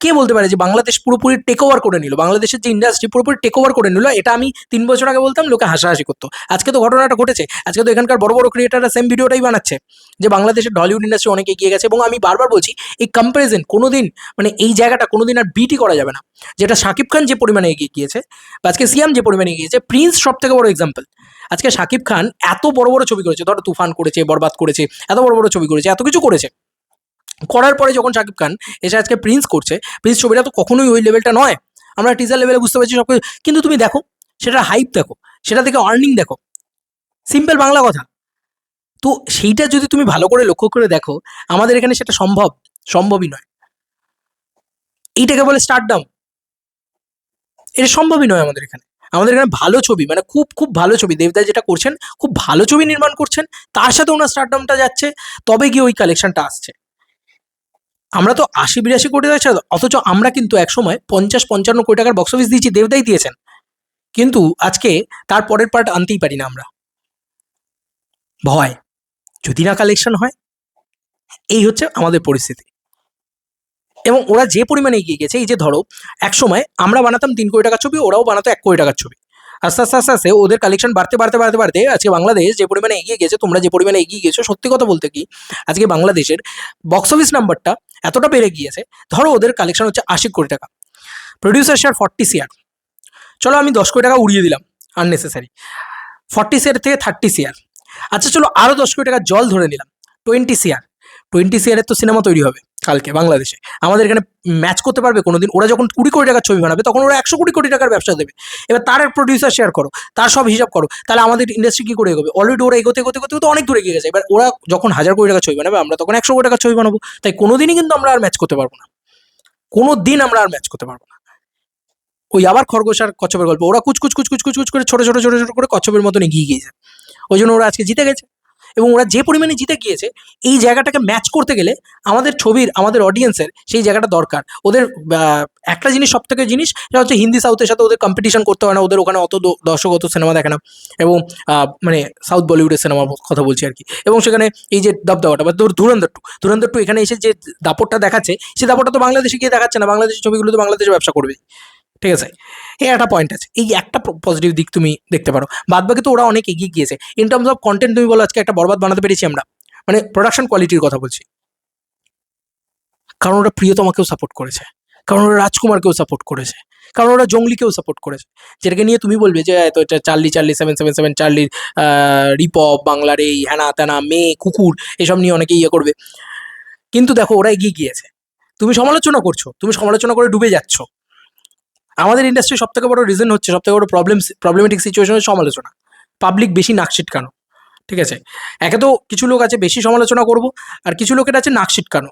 কে বলতে পারে যে বাংলাদেশ পুরোপুরি টেক ওভার করে নিল, বাংলাদেশের যে ইন্ডাস্ট্রি পুরোপুরি টেক ওভার করে নিল, এটা আমি 3 বছর আগে বলতাম, লোকে হাসাহাসি করতো। আজকে তো ঘটনাটা ঘটেছে, আজকে তো এখানকার বড় বড় ক্রিয়েটাররা সেম ভিডিওটাই বানাচ্ছে যে বাংলাদেশের ঢলিউড ইন্ডাস্ট্রি অনেক এগিয়ে গেছে, এবং আমি বারবার বলছি এই কম্পারিজন কোনোদিন, মানে এই জায়গাটা কোনোদিন আর বিটই করা যাবে না, যেটা শাকিব খান যে পরিমাণে এগিয়ে গিয়েছে, বা আজকে সিয়াম যে পরিমাণে এগিয়ে গিয়েছে, প্রিন্স সব থেকে বড় এক্সাম্পল। আজকে শাকিব খান এত বড় বড় ছবি করেছে, ধরো তুফান করেছে, বরবাদ করেছে, এত বড় বড় ছবি করেছে, এত কিছু করেছে, করার পরে যখন শাকিব খান এসে আজকে প্রিন্স করছে, প্রিন্স ছবিটা তো কখনোই ওই লেভেলটা নয়, আমরা টিজার লেভেলে বুঝতে পারছি সব কিছু, কিন্তু তুমি দেখো সেটা হাইপ দেখো, সেটা থেকে আর্নিং দেখো, সিম্পল বাংলা কথা। তো সেইটা যদি তুমি ভালো করে লক্ষ্য করে দেখো, আমাদের এখানে সেটা সম্ভবই নয়, এইটাকে বলে স্টারডাম, এটা সম্ভবই নয় আমাদের এখানে। আমাদের এখানে ভালো ছবি, মানে খুব খুব ভালো ছবি, দেবদা যেটা করছেন খুব ভালো ছবি নির্মাণ করছেন, তার সাথে ওনার স্টারডামটা যাচ্ছে, তবে গিয়ে ওই কালেকশনটা আসছে। আমরা তো ৮০-৮২ কোটি টাকা, অথচ আমরা কিন্তু একসময় ৫০-৫৫ কোটি টাকার বক্স অফিস দিয়েছি, দেবদাই দিয়েছেন, কিন্তু আজকে তার পরের পার্ট আনতেই পারি না আমরা, ভয়, যদি না কালেকশন হয়, এই হচ্ছে আমাদের পরিস্থিতি। এবং ওরা যে পরিমাণে এগিয়ে গেছে, এই যে ধরো একসময় আমরা বানাতাম ৩ কোটি টাকার ছবি, ওরাও বানাতো ১ কোটি টাকার ছবি, আস্তে আস্তে আস্তে আস্তে ওদের কালেকশন বাড়তে বাড়তে বাড়তে বাড়তে আজকে বাংলাদেশ যে পরিমাণে এগিয়ে গেছে, তোমরা যে পরিমাণে এগিয়ে গেছো, সত্যি কথা বলতে কি আজকে বাংলাদেশের বক্স অফিস নাম্বারটা এতটা বেড়ে গিয়েছে, ধরো ওদের কালেকশন হচ্ছে ৮০ কোটি টাকা, প্রডিউসার শেয়ার 40 CR, চলো আমি ১০ কোটি টাকা উড়িয়ে দিলাম আননেসেসারি, 40 CR থেকে 30 CR, আচ্ছা চলো আরও ১০ কোটি টাকা জল ধরে নিলাম, 20 CR, 20 CR তো সিনেমা তৈরি হবে কালকে বাংলাদেশে, আমাদের এখানে ম্যাচ করতে পারবে কোনোদিন? ওরা যখন ২০ কোটি টাকার ছবি বানাবে, তখন ওরা ১০০ কোটি টাকার ব্যবসা দেবে, এবার তার প্রডিউসার শেয়ার করো, তার সব হিসাব করো, তাহলে আমাদের ইন্ডাস্ট্রি কী করে এগোবে? অলরেডি ওরা এগোতে এগোতে এগোতে তো অনেক দূরে এগিয়ে গেছে, এবার ওরা যখন ১০০০ কোটি টাকার ছবি বানাবে, আমরা তখন ১০০ কোটি টাকার ছবি বানাবো, তাই কোনোদিনই কিন্তু আমরা আর ম্যাচ করতে পারবো না, কোনো দিন আমরা আর ম্যাচ করতে পারবো না। ওই আবার খরগোশ আর কচ্ছপের গল্প, ওরা কুচ কুচ কুচ কুচ কুচ কুচ করে ছোট ছোট ছোট ছোট করে কচ্ছপের মতন এগিয়ে গিয়েছে, ওই জন্য ওরা আজকে জিতে গেছে। এবং ওরা যে পরিমাণে জিতে গিয়েছে, এই জায়গাটাকে ম্যাচ করতে গেলে আমাদের ছবির, আমাদের অডিয়েন্সের সেই জায়গাটা দরকার। ওদের একটা জিনিস, সব থেকে জিনিস, সেটা হচ্ছে হিন্দি সাউথের সাথে ওদের কম্পিটিশন করতে হয় না, ওদের ওখানে অত দর্শক অত সিনেমা দেখে না, এবং মানে সাউথ বলিউডের সিনেমার কথা বলছি আর কি। এবং সেখানে এই যে দবদবাটা বা ধুরন্ধর টু এখানে এসে যে দাপটটা দেখাচ্ছে, সেই দাপটটা তো বাংলাদেশে গিয়ে দেখাচ্ছে না, বাংলাদেশের ছবিগুলো তো বাংলাদেশে ব্যবসা করবে, ঠিক আছে? এই একটা পয়েন্ট আছে, এই একটা পজিটিভ দিক তুমি দেখতে পারো, বাদ বাকি তো ওরা অনেক এগিয়ে গিয়েছে ইন টার্মস অফ কন্টেন্ট। তুমি বলো আজকে একটা বরবাদ বানাতে পেরেছি আমরা, মানে প্রোডাকশন কোয়ালিটির কথা বলছি, কারণ ওরা প্রিয়তমাকেও সাপোর্ট করেছে, কারণ ওরা রাজকুমারকেও সাপোর্ট করেছে, কারণ ওরা জঙ্গলিকেও সাপোর্ট করেছে, যেটাকে নিয়ে তুমি বলবে যে তো এটা চার্লি 777 চার্লির রিপপ বাংলার এই হ্যানা ত্যানা মেয়ে কুকুর এসব নিয়ে অনেকে ইয়ে করবে, কিন্তু দেখো ওরা এগিয়ে গিয়েছে, তুমি সমালোচনা করছো, তুমি সমালোচনা করে ডুবে যাচ্ছ। আমাদের ইন্ডাস্ট্রির সব থেকে বড় রিজন হচ্ছে, সব থেকে বড় প্রবলেমেটিক সিচুয়েশন হচ্ছে সমালোচনা, পাবলিক বেশি নাক ছিটকানো, ঠিক আছে? একে তো কিছু লোক আছে বেশি সমালোচনা করবো, আর কিছু লোকের আছে নাক ছিটকানো,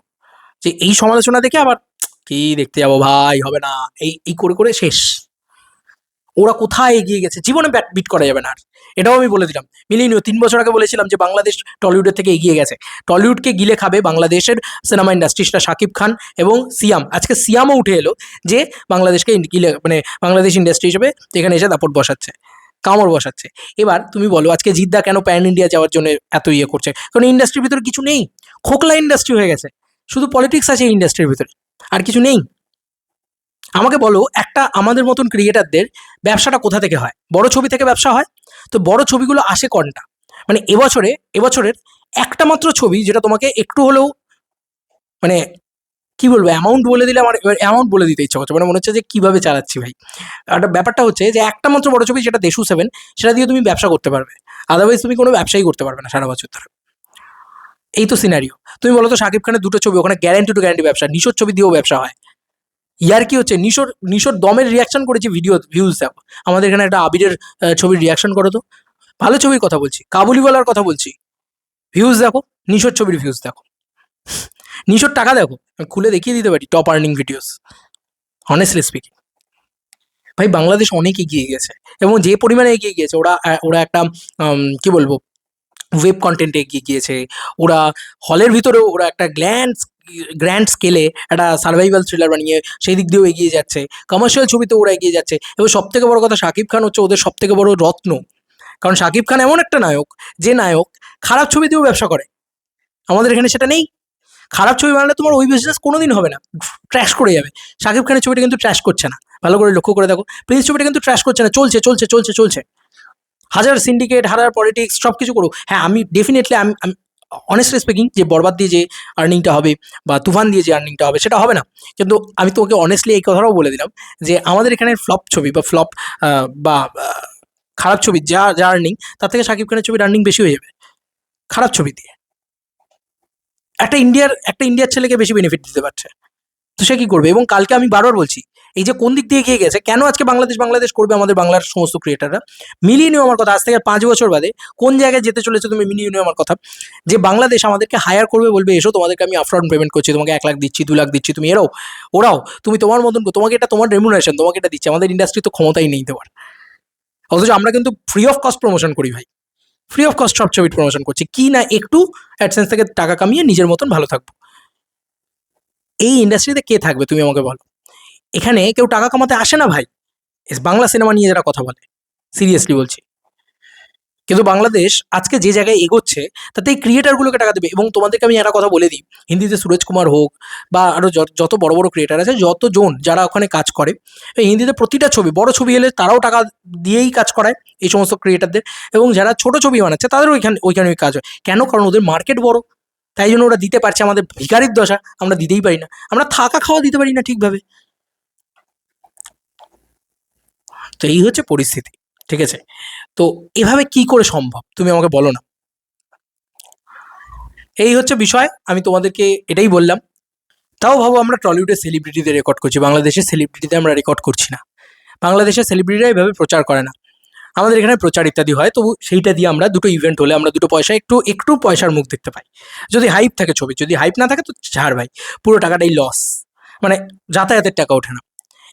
যে এই সমালোচনা দেখে আবার কি দেখতে যাবো ভাই, হবে না, এই এই করে করে শেষ। ওরা কোথায় এগিয়ে গেছে, জীবনে বিট করা যাবে না আর, এটাও আমি বলে দিলাম। মিলিয়ে নিও, 3 বছর আগে বলেছিলাম যে বাংলাদেশ টলিউডের থেকে এগিয়ে গেছে, টলিউডকে গিলে খাবে বাংলাদেশের সিনেমা ইন্ডাস্ট্রি, সেটা শাকিব খান এবং সিয়াম। আজকে সিয়ামও উঠে এলো যে বাংলাদেশকে গিলে, মানে বাংলাদেশ ইন্ডাস্ট্রি হিসেবে এখানে এসে দাপট বসাচ্ছে, কামড় বসাচ্ছে। এবার তুমি বলো আজকে জিদ্দা কেন প্যান ইন্ডিয়া যাওয়ার জন্য এত ইয়ে করছে? কারণ ইন্ডাস্ট্রির ভিতরে কিছু নেই, খোকলা ইন্ডাস্ট্রি হয়ে গেছে, শুধু পলিটিক্স আছে এই ইন্ডাস্ট্রির ভিতরে, আর কিছু নেই। আমাকে বলো একটা আমাদের মতন ক্রিয়েটারদের ব্যবসাটা কোথা থেকে হয়? বড় ছবি থেকে ব্যবসা হয়। তো বড় ছবিগুলো আসে কোনটা? মানে এবছরের একটা মাত্র ছবি যেটা তোমাকে একটু হলেও, মানে কি বলবো, অ্যামাউন্ট বলে দিলে আমার এবার অ্যামাউন্ট বলে দিতে ইচ্ছা করছে, মানে মনে হচ্ছে যে কিভাবে চালাচ্ছি ভাই। একটা ব্যাপারটা হচ্ছে যে একটা মাত্র বড় ছবি যেটা দেশু 7, সেটা দিয়ে তুমি ব্যবসা করতে পারবে, আদারওয়াইজ তুমি কোনো ব্যবসাই করতে পারবে না সারা বছর ধরে। এই তো সিনারিও। তুমি বলো তো শাকিব খানের 2টো ছবি, ওখানে গ্যারান্টি টু গ্যারান্টি ব্যবসা, নিশোর ছবি দিয়েও ব্যবসা হয়। ইয়ার কি হচ্ছে, নিশোর দমের রিয়াকশন করেছি, ভিডিও ভিউজ দেখো। আমাদের এখানে একটা আবিরের ছবির রিয়াকশন করো তো, ভালো ছবির কথা বলছি, কাবুলিওয়ালার কথা বলছি, ভিউজ দেখো, নিশোর ছবির ভিউজ দেখো, নিশোর টাকা দেখো, আমি খুলে দেখিয়ে দিতে পারি top earning videos. Honestly speaking ভাই বাংলাদেশ অনেক এগিয়ে গেছে, এবং যে পরিমাণে এগিয়ে গিয়েছে ওরা একটা কি বলবো ওয়েব কন্টেন্টে এগিয়ে গিয়েছে। ওরা হলের ভিতরেও ওরা একটা গ্র্যান্ড স্কেলে একটা সার্ভাইভাল থ্রিলার বানিয়ে সেই দিক দিয়েও এগিয়ে যাচ্ছে। কমার্শিয়াল ছবিতেও ওরা এগিয়ে যাচ্ছে, এবং সবথেকে বড় কথা শাকিব খান হচ্ছে ওদের সবথেকে বড় রত্ন। কারণ শাকিব খান এমন একটা নায়ক, যে নায়ক খারাপ ছবি দিয়েও ব্যবসা করে। আমাদের এখানে সেটা নেই। খারাপ ছবি বানালে তোমার ওই বিজনেস কোনোদিন হবে না, ট্র্যাশ করে যাবে। শাকিব খানের ছবিটা কিন্তু ট্র্যাশ করছে না, ভালো করে লক্ষ্য করে দেখো। প্রিন্স ছবিটা কিন্তু ট্র্যাশ করছে না, চলছে চলছে চলছে চলছে। হাজার সিন্ডিকেট, হাজার পলিটিক্স সব কিছু করুক, হ্যাঁ আমি ডেফিনেটলি আমি অনেস্টলি স্পিকিং যে বরবাদ দিয়ে যে আর্নিংটা হবে বা তুফান দিয়ে যে আর্নিংটা হবে সেটা হবে না। কিন্তু আমি তোকে অনেস্টলি এই কথাটাও বলে দিলাম যে আমাদের এখানে ফ্লপ ছবি বা ফ্লপ বা খারাপ ছবি যা যা আর্নিং, তার থেকে শাকিব খানের ছবির আর্নিং বেশি হয়ে যাবে খারাপ ছবি দিয়ে। একটা ইন্ডিয়ার ছেলেকে বেশি বেনিফিট দিতে পারছে, তো সে কি করবে? এবং কালকে আমি বারবার বলছি, এই যে কোন দিক দিয়ে এগিয়ে গেছে, কেন আজকে বাংলাদেশ বাংলাদেশ করবে আমাদের বাংলার সমস্ত ক্রিয়েটাররা, মিলিয়ে নিও আমার কথা। আজ থেকে 5 বছর বাদে কোন জায়গায় যেতে চলেছে তুমি মিলিয়ে নিও আমার কথা। যে বাংলাদেশ আমাদেরকে হায়ার করবে, বলবে এসো তোমাদেরকে আমি আপফ্রন্ট পেমেন্ট করছি, তোমাকে 1 লাখ দিচ্ছি, 2 লাখ দিচ্ছি, তুমি ওরাও তুমি তোমার মতন, তোমাকে এটা তোমার রেমুনারেশন, তোমাকে এটা দিচ্ছে। আমাদের ইন্ডাস্ট্রি তো ক্ষমতাই নেই দেওয়ার, অথচ আমরা কিন্তু ফ্রি অফ কস্ট প্রমোশন করি ভাই। ফ্রি অফ কস্ট সব ছবির প্রমোশন করছি, কি না একটু অ্যাডসেন্স থেকে টাকা কামিয়ে নিজের মতন ভালো থাকবো। এই ইন্ডাস্ট্রিতে কে থাকবে তুমি আমাকে বলো? এখানে কেউ টাকা কামাতে আসে না ভাই, বাংলা সিনেমা নিয়ে যারা কথা বলে, সিরিয়াসলি বলছি। কিন্তু বাংলাদেশ আজকে যে জায়গায় এগোচ্ছে, তাতে এই ক্রিয়েটারগুলোকে টাকা দেবে। এবং তোমাদেরকে আমি একটা কথা বলে দিই, হিন্দিতে সুরজ কুমার হোক বা আরও যত বড় বড় ক্রিয়েটার আছে, যতজন যারা ওখানে কাজ করে, এই হিন্দিতে প্রতিটা ছবি, বড় ছবি এলে তারাও টাকা দিয়েই কাজ করায় এই সমস্ত ক্রিয়েটারদের। এবং যারা ছোট ছবি বানাচ্ছে তাদেরও ওইখানে কাজ হয়। কেন? কারণ ওদের মার্কেট বড়, তাই জন্য ওরা দিতে পারছে। আমাদের ভিখারির দশা, আমরা দিতেই পারি না, আমরা থাকা খাওয়া দিতে পারি না ঠিকভাবে। তো এই হচ্ছে পরিস্থিতি, ঠিক আছে? তো এভাবে কি করে সম্ভব তুমি আমাকে বলো না। এই হচ্ছে বিষয়, আমি তোমাদেরকে এটাই বললাম। তাও ভাবো আমরা টলিউডের সেলিব্রিটিদের রেকর্ড করছি, বাংলাদেশের সেলিব্রিটিদের আমরা রেকর্ড করছি না। বাংলাদেশের সেলিব্রিটিরা এভাবে প্রচার করে না। আমাদের এখানে প্রচার ইত্যাদি হয়, তবু সেইটা দিয়ে আমরা দুটো ইভেন্ট হলে আমরা দুটো পয়সা একটু পয়সার মুখ দেখতে পাই। যদি হাইপ থাকে ছবি, যদি হাইপ না থাকে তো ছাড় ভাই, পুরো টাকাটাই লস, মানে যাতায়াতের টাকা ওঠে না,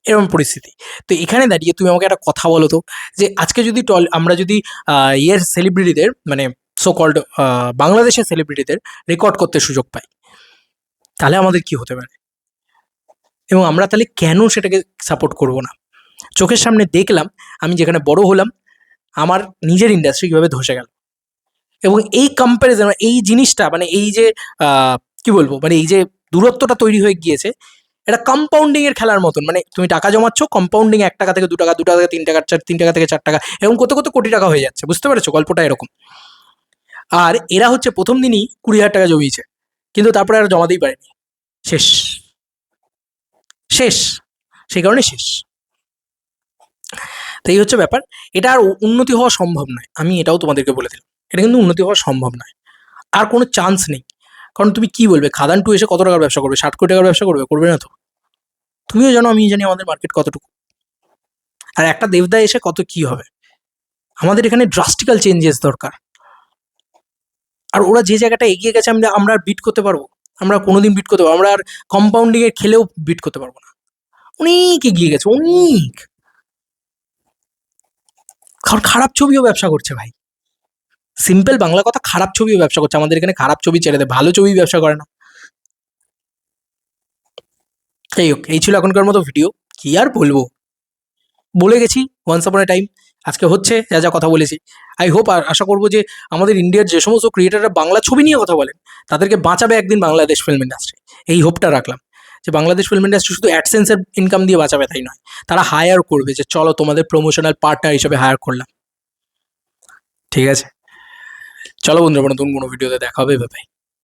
এরকম পরিস্থিতি। তো এখানে দাঁড়িয়ে তুমি আমাকে একটা কথা বলো তো, যে আজকে যদি আমরা যদি ইয়ের সেলিব্রিটিদের, মানে সো কল্ড বাংলাদেশের সেলিব্রিটিদের রেকর্ড করতে সুযোগ পাই, তাহলে আমাদের কি হতে পারে? এবং আমরা তাহলে কেন সেটাকে সাপোর্ট করব না? চোখের সামনে দেখলাম, আমি যেখানে বড় হলাম, আমার নিজের ইন্ডাস্ট্রি কীভাবে ধসে গেল। এবং এই কম্প্যারিজন, এই জিনিসটা, মানে এই যে কি বলবো, মানে এই যে দূরত্বটা তৈরি হয়ে গিয়েছে, এটা কম্পাউন্ডিং এর খেলার মতন। মানে তুমি টাকা জমাচ্ছ, কম্পাউন্ডিং 1 টাকা থেকে 2 টাকা, 2 টাকা থেকে 3 টাকা, 3 টাকা থেকে 4 টাকা, এবং কত কত কোটি টাকা হয়ে যাচ্ছে। বুঝতে পেরেছো গল্পটা এরকম? আর এরা হচ্ছে প্রথম দিনই 20,000 টাকা জমিয়েছে, কিন্তু তারপরে আর জমাতেই পারেনি, শেষ শেষ, সেই কারণে শেষ। তো এই হচ্ছে ব্যাপার। এটা আর উন্নতি হওয়া সম্ভব নয়, আমি এটাও তোমাদেরকে বলে দিলাম। এটা কিন্তু উন্নতি হওয়া সম্ভব নয়, আর কোনো চান্স নেই। কারণ তুমি কি বলবে, খাদান 2 এসে কত টাকার ব্যবসা করবে? 60 কোটি টাকার ব্যবসা করবে? করবে না তো। তুমিও জানো, আমি জানি আমাদের মার্কেট কতটুকু। আর একটা দেবদা এসে কত কি হবে? আমাদের এখানে ড্রাস্টিক্যাল চেঞ্জেস দরকার। আর ওরা যে জায়গাটা এগিয়ে গেছে, আমরা আর বিট করতে পারবো? আমরা কোনোদিন বিট করতে পারবো? আমরা আর কম্পাউন্ডিং এর খেলেও বিট করতে পারবো না। অনেক এগিয়ে গেছে, অনেক। কারণ খারাপ ছবিও ব্যবসা করছে ভাই, সিম্পল বাংলা কথা, খারাপ ছবিও ব্যবসা করছে। আমাদের এখানে খারাপ ছবি ছেড়ে দেয়, ভালো ছবি ব্যবসা করে না। যাই হোক, এই ছিল এখনকার মতো ভিডিও। কি আর বলবো, বলে গেছি ওয়ান্স আপন এ টাইম, আজকে হচ্ছে যা যা কথা বলেছি। আই হোপ, আর আশা করবো যে আমাদের ইন্ডিয়ার যে সমস্ত ক্রিয়েটাররা বাংলা ছবি নিয়ে কথা বলেন, তাদেরকে বাঁচাবে একদিন বাংলাদেশ ফিল্ম ইন্ডাস্ট্রি। এই হোপটা রাখলাম যে বাংলাদেশ ফিল্ম ইন্ডাস্ট্রি শুধু অ্যাডসেন্সের ইনকাম দিয়ে বাঁচাবে তাই নয়, তারা হায়ার করবে, যে চলো তোমাদের প্রমোশনাল পার্টনার হিসেবে হায়ার করলাম। ঠিক আছে, চলো বন্ধুরা, নতুন কোনো ভিডিওতে দেখা হবে, বাই।